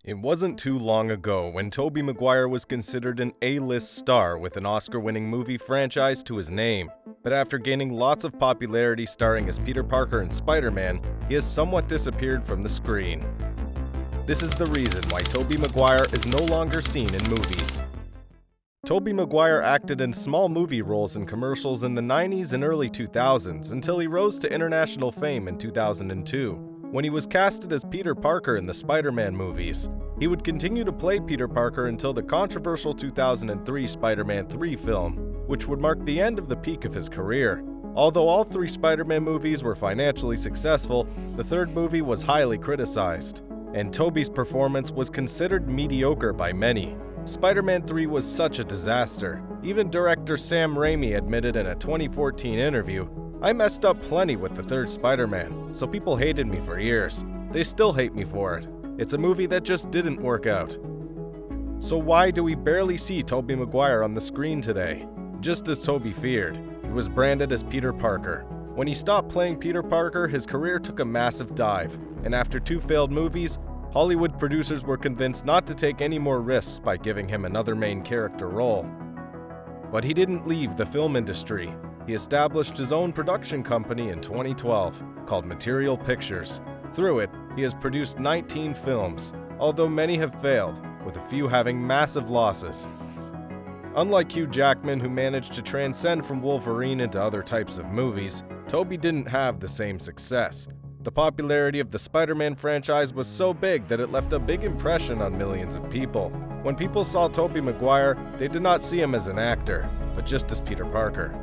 It wasn't too long ago when Tobey Maguire was considered an A-list star with an Oscar-winning movie franchise to his name. But after gaining lots of popularity starring as Peter Parker in Spider-Man, he has somewhat disappeared from the screen. This is the reason why Tobey Maguire is no longer seen in movies. Tobey Maguire acted in small movie roles in commercials in the 90s and early 2000s until he rose to international fame in 2002. When he was casted as Peter Parker in the Spider-Man movies. He would continue to play Peter Parker until the controversial 2003 Spider-Man 3 film, which would mark the end of the peak of his career. Although all three Spider-Man movies were financially successful, the third movie was highly criticized, and Tobey's performance was considered mediocre by many. Spider-Man 3 was such a disaster. Even director Sam Raimi admitted in a 2014 interview, "I messed up plenty with the third Spider-Man, so people hated me for years. They still hate me for it. It's a movie that just didn't work out." So why do we barely see Tobey Maguire on the screen today? Just as Tobey feared, he was branded as Peter Parker. When he stopped playing Peter Parker, his career took a massive dive, and after two failed movies, Hollywood producers were convinced not to take any more risks by giving him another main character role. But he didn't leave the film industry. He established his own production company in 2012, called Material Pictures. Through it, he has produced 19 films, although many have failed, with a few having massive losses. Unlike Hugh Jackman, who managed to transcend from Wolverine into other types of movies, Tobey didn't have the same success. The popularity of the Spider-Man franchise was so big that it left a big impression on millions of people. When people saw Tobey Maguire, they did not see him as an actor, but just as Peter Parker.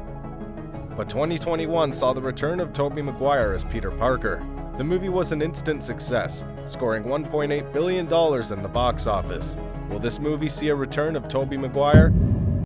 But 2021 saw the return of Tobey Maguire as Peter Parker. The movie was an instant success, scoring $1.8 billion in the box office. Will this movie see a return of Tobey Maguire?